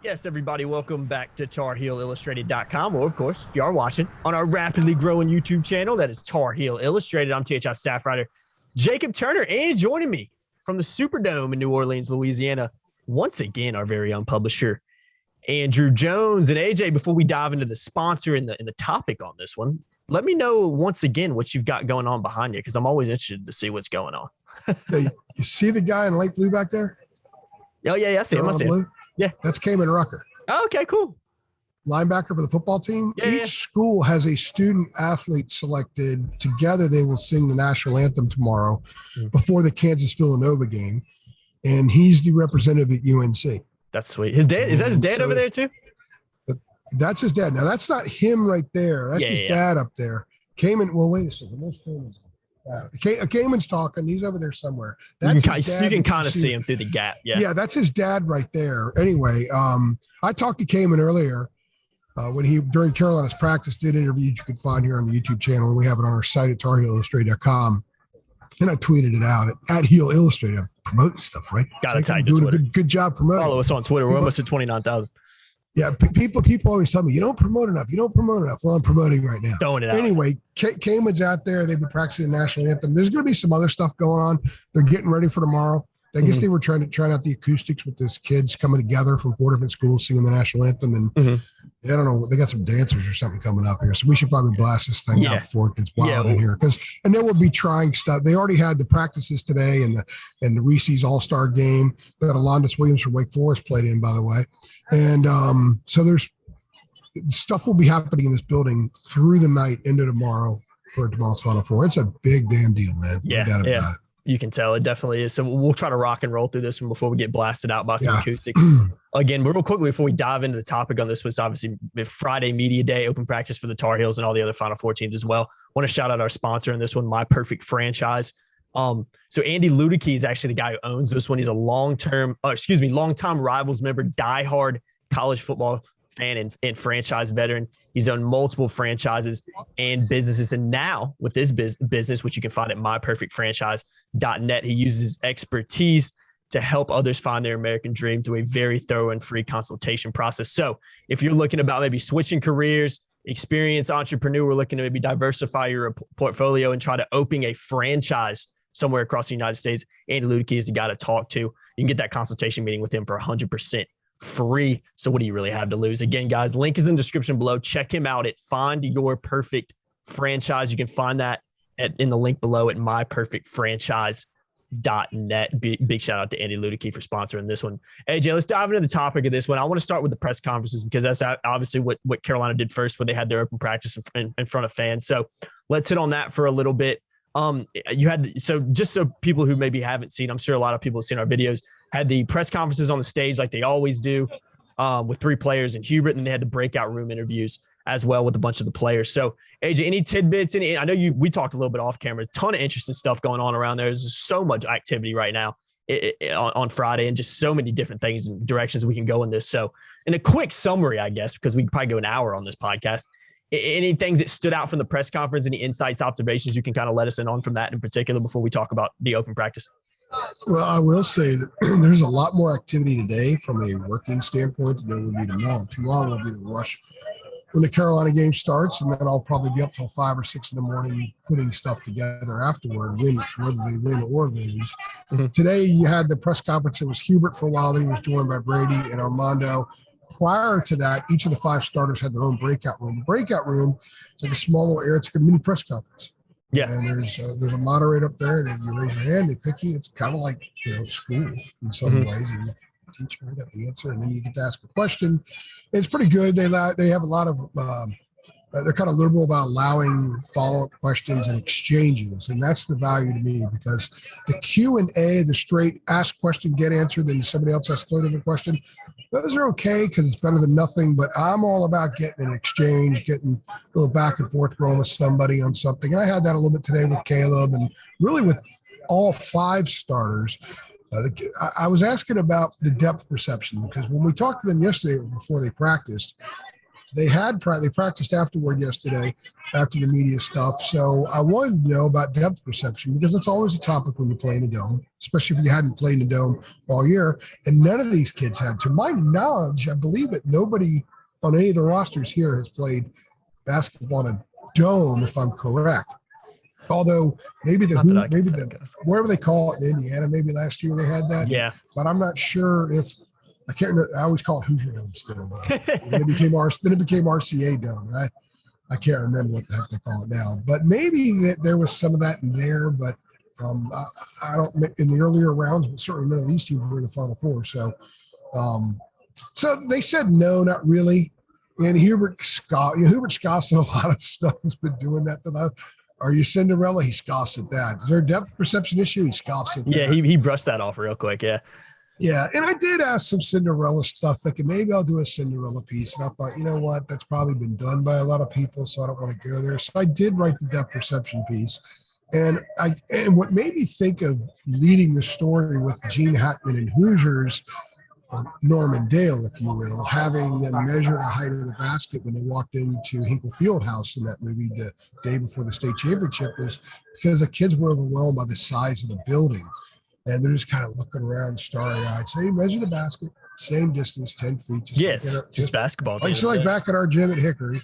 Yes, everybody, welcome back to TarHeelIllustrated.com, or, of course, if you are watching, on our rapidly growing YouTube channel, that is Tar Heel Illustrated. I'm THI staff writer Jacob Turner, and joining me from the Superdome in New Orleans, Louisiana, once again, our very own publisher, Andrew Jones. And AJ, before we dive into the sponsor and the topic on this one, let me know once again what you've got going on behind you, because I'm always interested to see what's going on. Hey, you see the guy in light blue back there? Oh, yeah, I see him. I see him. Yeah. That's Cayman Rucker. Oh, okay, cool. Linebacker for the football team. Yeah, Each school has a student athlete selected. Together, they will sing the national anthem tomorrow before the Kansas-Villanova game. And he's the representative at UNC. That's sweet. His dad, is that his dad over there too? That's his dad. Now, that's not him right there. That's his dad up there. Cayman, well, wait a second. Where's Cayman? Cayman's talking. He's over there somewhere. That's you can kind of see him through the gap. Yeah, that's his dad right there. Anyway, I talked to Cayman earlier when he, during Carolina's practice, did interviews you can find here on the YouTube channel. And we have it on our site at TarHeelIllustrated.com. And I tweeted it out at Heel Illustrated. I'm promoting stuff, right? Got to tag doing a good job promoting. Follow us on Twitter. We're almost at 29,000. Yeah, people always tell me, you don't promote enough. Well, I'm promoting right now. Throwing it out. Anyway, Cayman's out there. They've been practicing the national anthem. There's going to be some other stuff going on. They're getting ready for tomorrow. I guess they were trying out the acoustics with these kids coming together from 4 different schools singing the national anthem. And I don't know, they got some dancers or something coming up here. So we should probably blast this thing out before it gets wild in here. And then we'll be trying stuff. They already had the practices today and the Reese's All-Star game that Alondas Williams from Wake Forest played in, by the way. And so there's stuff will be happening in this building through the night into tomorrow for tomorrow's Final Four. It's a big damn deal, man. No doubt about it. You can tell it definitely is. So we'll try to rock and roll through this one before we get blasted out by some acoustics. Again, real quickly before we dive into the topic on this, was obviously Friday Media Day, open practice for the Tar Heels and all the other Final Four teams as well. Want to shout out our sponsor in this one, My Perfect Franchise. So Andy Ludicky is actually the guy who owns this one. He's a longtime Rivals member, diehard college football fan and franchise veteran. He's owned multiple franchises and businesses. And now with this business, which you can find at myperfectfranchise.net, he uses expertise to help others find their American dream through a very thorough and free consultation process. So if you're looking about maybe switching careers, experienced entrepreneur, looking to maybe diversify your portfolio and try to open a franchise somewhere across the United States, Andy Ludicky is the guy to talk to. You can get that consultation meeting with him for 100% free. So what do you really have to lose? Again, guys, link is in the description below. Check him out at Find Your Perfect Franchise. You can find that in the link below at myperfectfranchise.net. Big shout out to Andy Ludicky for sponsoring this one. AJ, let's dive into the topic of this one. I want to start with the press conferences because that's obviously what Carolina did first when they had their open practice in front of fans. So let's hit on that for a little bit. Just so people who maybe haven't seen, I'm sure a lot of people have seen our videos, had the press conferences on the stage like they always do with 3 players and Hubert, and then they had the breakout room interviews as well with a bunch of the players. So AJ, any tidbits? I know we talked a little bit off camera, a ton of interesting stuff going on around there. There's so much activity right now on Friday and just so many different things and directions we can go in this. So in a quick summary, I guess, because we could probably go an hour on this podcast, any things that stood out from the press conference, any insights, observations you can kind of let us in on from that in particular before we talk about the open practice? Well, I will say that there's a lot more activity today from a working standpoint than there will be tomorrow. Tomorrow will be the rush when the Carolina game starts, and then I'll probably be up till 5 or 6 in the morning putting stuff together afterward, whether they win or lose. Today, you had the press conference. It was Hubert for a while. Then he was joined by Brady and Armando. Prior to that, each of the 5 starters had their own breakout room. The breakout room, it's like a small little area. It's like a mini press conference. Yeah, and there's a moderator up there, and you raise your hand, they pick you. It's kind of like school in some ways. And the teacher got the answer, and then you get to ask a question. It's pretty good. They have a lot of they're kind of liberal about allowing follow-up questions and exchanges, and that's the value to me because the Q&A, the straight ask question, get answered, then somebody else has to throw a different question. Those are okay because it's better than nothing, but I'm all about getting an exchange, getting a little back and forth going with somebody on something. And I had that a little bit today with Caleb and really with all 5 starters. I was asking about the depth perception because when we talked to them yesterday before they practiced, they practiced afterward yesterday after the media stuff. So I wanted to know about depth perception because it's always a topic when you play in a dome, especially if you hadn't played in a dome all year. And none of these kids had. To my knowledge, I believe that nobody on any of the rosters here has played basketball in a dome, if I'm correct. Although maybe wherever they call it in Indiana, maybe last year they had that. Yeah. But I'm not sure if I can't remember. I always call it Hoosier Dome still. Then it became RCA Dome. I can't remember what the heck they call it now. But maybe there was some of that in there. But I don't in the earlier rounds, but certainly none of these teams were in the Final Four. So so they said no, not really. And Hubert Scott said a lot of stuff. He's been doing that to us. Are you Cinderella? He scoffs at that. Is there a depth perception issue? He scoffs at that. Yeah, he brushed that off real quick. Yeah. Yeah. And I did ask some Cinderella stuff, thinking maybe I'll do a Cinderella piece. And I thought, you know what? That's probably been done by a lot of people, so I don't want to go there. So I did write the depth perception piece. And what made me think of leading the story with Gene Hackman and Hoosiers, Norman Dale, if you will, having them measure the height of the basket when they walked into Hinkle Fieldhouse in that movie the day before the state championship, was because the kids were overwhelmed by the size of the building. And they're just kind of looking around starry-eyed. So you measure the basket, same distance, 10 feet. Just basketball. Like back at our gym at Hickory.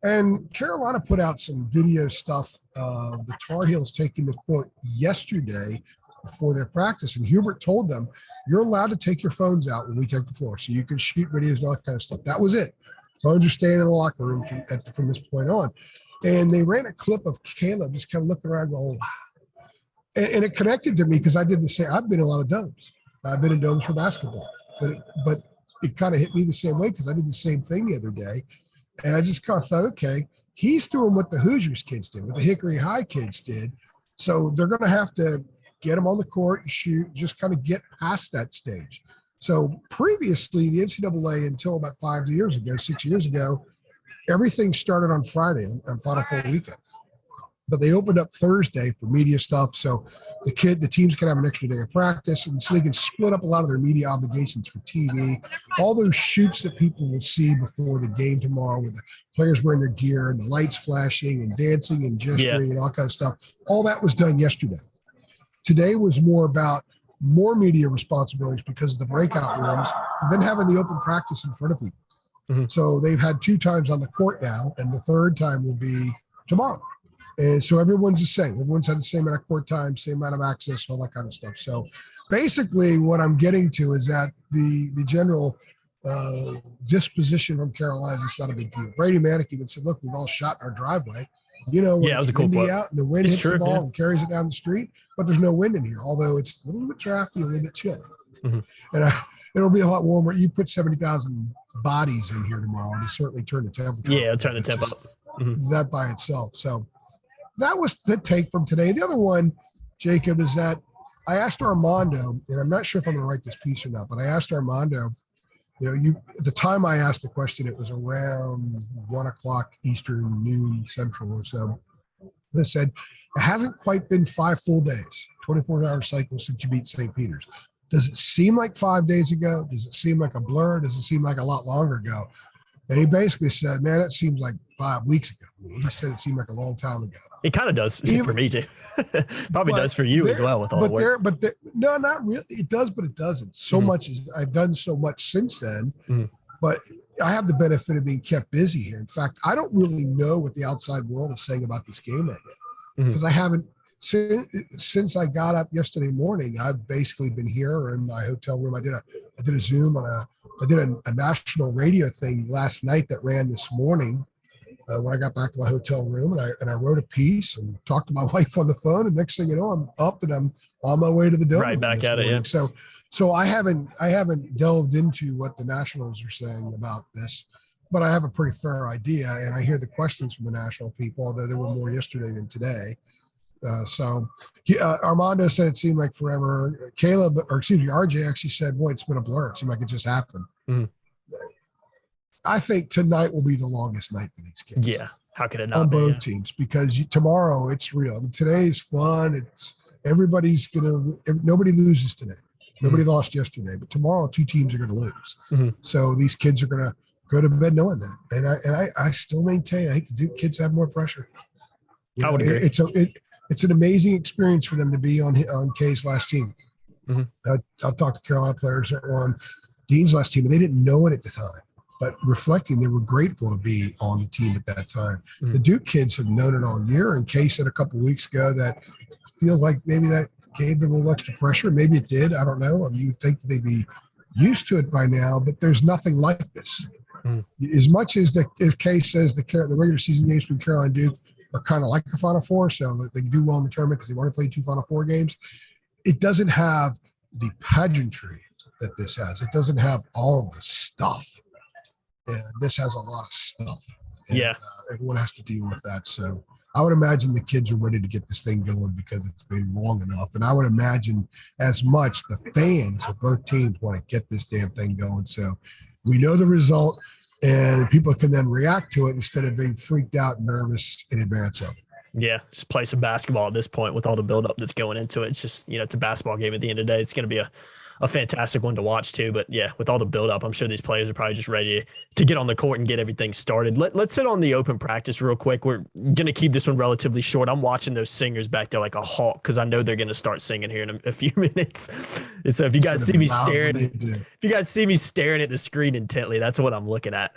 And Carolina put out some video stuff of the Tar Heels taking the court yesterday before their practice. And Hubert told them, you're allowed to take your phones out when we take the floor. So you can shoot videos and all that kind of stuff. That was it. Phones are staying in the locker room from this point on. And they ran a clip of Caleb just kind of looking around going, wow. And it connected to me because I did the same. I've been in a lot of domes. I've been in domes for basketball. But it kind of hit me the same way because I did the same thing the other day. And I just kind of thought, okay, he's doing what the Hoosiers kids did, what the Hickory High kids did. So they're going to have to get them on the court and shoot, just kind of get past that stage. So previously, the NCAA, until about 6 years ago, everything started on Friday on Final Four weekend. But they opened up Thursday for media stuff. So the teams can have an extra day of practice, and so they can split up a lot of their media obligations for TV. All those shoots that people will see before the game tomorrow with the players wearing their gear and the lights flashing and dancing and gesturing and all kind of stuff, all that was done yesterday. Today was more about more media responsibilities because of the breakout rooms, then having the open practice in front of people. Mm-hmm. So they've had 2 times on the court now, and the third time will be tomorrow. And so everyone's the same. Everyone's had the same amount of court time, same amount of access, all that kind of stuff. So basically what I'm getting to is that the general disposition from Carolina is not a big deal. Brady Manick even said, look, we've all shot in our driveway. You know, when it's windy out and the wind hits the ball and carries it down the street, but there's no wind in here, although it's a little bit drafty, a little bit chilly. Mm-hmm. And it'll be a lot warmer. You put 70,000 bodies in here tomorrow, and it certainly turn the temperature. Yeah, it'll turn the temp up. Mm-hmm. That by itself. So that was the take from today. The other one, Jacob, is that I asked Armando, and I'm not sure if I'm going to write this piece or not, but I asked Armando, at the time I asked the question, it was around 1:00 Eastern, noon Central or so. And I said, it hasn't quite been 5 full days, 24-hour cycle since you beat St. Peter's. Does it seem like 5 days ago? Does it seem like a blur? Does it seem like a lot longer ago? And he basically said, man, it seems like 5 weeks ago. He said it seemed like a long time ago. It kind of does for me too. Probably does for you as well with all the work. No, not really. It does, but it doesn't. So much I've done so much since then, but I have the benefit of being kept busy here. In fact, I don't really know what the outside world is saying about this game right now because I haven't since I got up yesterday morning. I've basically been here in my hotel room. I did a Zoom I did a national radio thing last night that ran this morning when I got back to my hotel room, and I wrote a piece and talked to my wife on the phone. And next thing you know, I'm up and I'm on my way to the dome. Right back at it. Yeah. So I haven't delved into what the Nationals are saying about this, but I have a pretty fair idea, and I hear the questions from the national people, although there were more yesterday than today. Armando said it seemed like forever. RJ actually said, boy, it's been a blur. It seemed like it just happened. Mm-hmm. I think tonight will be the longest night for these kids. Yeah. How could it not on be? both teams, because tomorrow it's real. Today's fun. It's nobody loses today. Nobody lost yesterday, but tomorrow 2 teams are going to lose. Mm-hmm. So these kids are going to go to bed knowing that. And I still maintain, I think the Duke kids have more pressure. I would agree. It's an amazing experience for them to be on K's last team. Mm-hmm. I've talked to Carolina players that were on Dean's last team, and they didn't know it at the time. But reflecting, they were grateful to be on the team at that time. Mm-hmm. The Duke kids have known it all year, and Kay said a couple of weeks ago that feels like maybe that gave them a little extra pressure. Maybe it did. I don't know. I mean, you'd think they'd be used to it by now, but there's nothing like this. Mm-hmm. As much as Kay says the regular season games between Carolina and Duke are kind of like the Final Four, so that they can do well in the tournament because they've already played 2 Final Four games. It doesn't have the pageantry that this has. It doesn't have all of the stuff. And this has a lot of stuff. And, everyone has to deal with that. So I would imagine the kids are ready to get this thing going because it's been long enough. And I would imagine as much the fans of both teams want to get this damn thing going. So we know the result, and people can then react to it instead of being freaked out and nervous in advance of it. Yeah, just play some basketball at this point with all the buildup that's going into it. It's just, it's a basketball game at the end of the day. It's going to be a fantastic one to watch too. But yeah, with all the buildup, I'm sure these players are probably just ready to get on the court and get everything started. Let's hit on the open practice real quick. We're going to keep this one relatively short. I'm watching those singers back there like a hawk because I know they're going to start singing here in a few minutes. And so if you guys see me staring at the screen intently, that's what I'm looking at.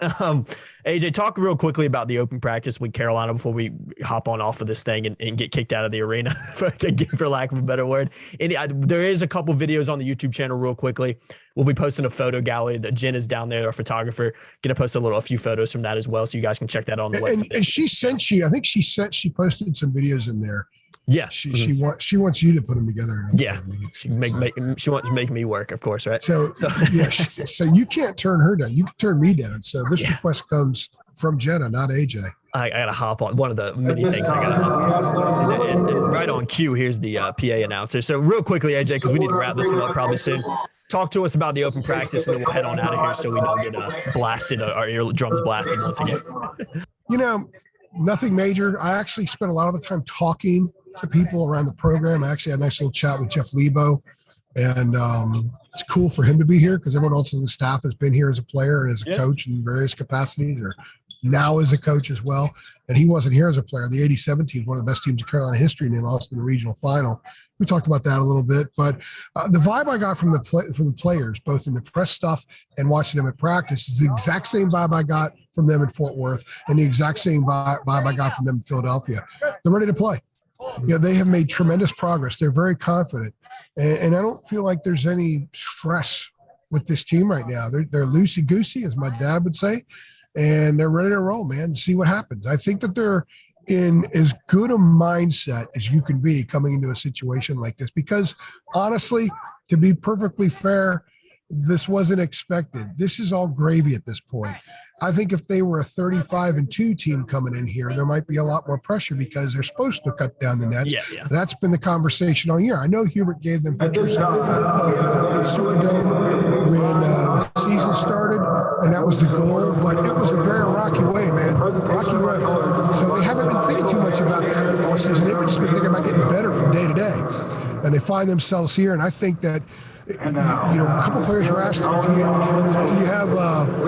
AJ, talk real quickly about the open practice with Carolina before we hop on off of this thing and get kicked out of the arena, for lack of a better word. And there is a couple videos on the YouTube channel real quickly. We'll be posting a photo gallery that Jen is down there, our photographer, going to post a few photos from that as well. So you guys can check that on the website. And she sent you, I think she posted some videos in there. Yeah. She wants you to put them together. Yeah. She wants to make me work, of course. Right. So so you can't turn her down. You can turn me down. So this request comes from Jenna, not AJ. I got to hop on one of the many things I got to hop on. And right on cue, here's the PA announcer. So real quickly, AJ, because we need to wrap this one up probably soon. Talk to us about the open practice, and then we'll head on out of here so we don't get blasted, our eardrums blasted once again. Nothing major. I actually spent a lot of the time talking to people around the program. I actually had a nice little chat with Jeff Lebo, and it's cool for him to be here because everyone else on the staff has been here as a player and as a coach in various capacities, or now as a coach as well. And he wasn't here as a player. The 87 team is one of the best teams in Carolina history, and they lost in the regional final. We talked about that a little bit, but the vibe I got from the players, both in the press stuff and watching them at practice, is the exact same vibe I got from them in Fort Worth and the exact same vibe I got from them in Philadelphia. They're ready to play. They have made tremendous progress. They're very confident, and I don't feel like there's any stress with this team right now. They're loosey-goosey, as my dad would say, and they're ready to roll, man, see what happens. I think that they're in as good a mindset as you can be coming into a situation like this, because honestly, to be perfectly fair, this wasn't expected. This is all gravy at this point. I think if they were a 35-2 team coming in here, there might be a lot more pressure because they're supposed to cut down the nets. Yeah. That's been the conversation all year. I know Hubert gave them pictures of the Superdome when the season started, and that was the goal, but it was a very rocky way, man. Rocky road. So they haven't been thinking too much about that all season. They've just been thinking about getting better from day to day. And they find themselves here, and I think that a couple players were asked, are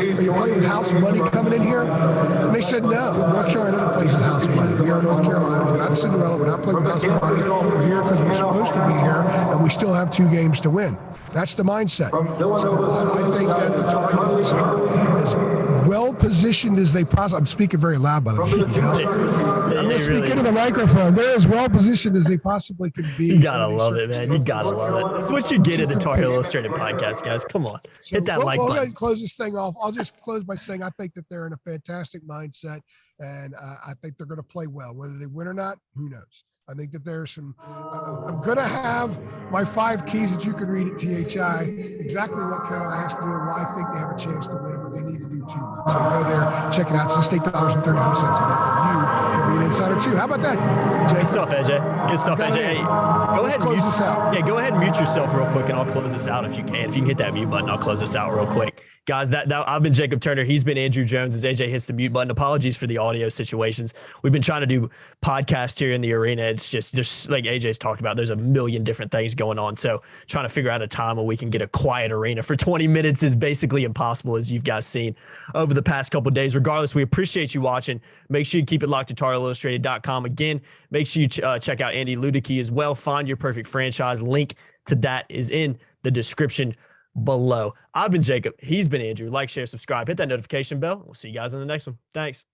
you playing with house money coming in here? And they said, no. North Carolina never plays with house money. We are North Carolina. We're not Cinderella. We're not playing with house money. We're here because we're supposed to be here, and we still have 2 games to win. That's the mindset. So I think that the Tar Heels are as well positioned as they possibly. I'm speaking very loud, by the way. I'm just speaking to the microphone. They're as well positioned as they possibly could be. You gotta love it, man. You gotta love it. That's what you get in the Tar Heel Illustrated podcast, guys. Come on, hit that like button. We'll go ahead and close this thing off. I'll just close by saying I think that they're in a fantastic mindset, and I think they're going to play well. Whether they win or not, who knows? I think that there's some I'm going to have my 5 keys that you can read at THI, exactly what Carolina has to do and why I think they have a chance to win it, but they need to do too much. So go there, check it out. It's $8.32 a month. You can be an insider too. How about that, Jay? Good stuff, AJ. Good stuff, AJ. Hey, go ahead and close this out. Yeah, go ahead and mute yourself real quick, and I'll close this out if you can. If you can hit that mute button, I'll close this out real quick. Guys, that I've been Jacob Turner. He's been Andrew Jones as AJ hits the mute button. Apologies for the audio situations. We've been trying to do podcasts here in the arena. It's just there's, like AJ's talked about, there's a million different things going on. So trying to figure out a time when we can get a quiet arena for 20 minutes is basically impossible, as you've guys seen over the past couple of days. Regardless, we appreciate you watching. Make sure you keep it locked to TarHeelIllustrated.com. Again, make sure you check out Andy Ludicky as well. Find your perfect franchise. Link to that is in the description below. I've been Jacob. He's been Andrew. Like, share, subscribe, hit that notification bell. We'll see you guys in the next one. Thanks.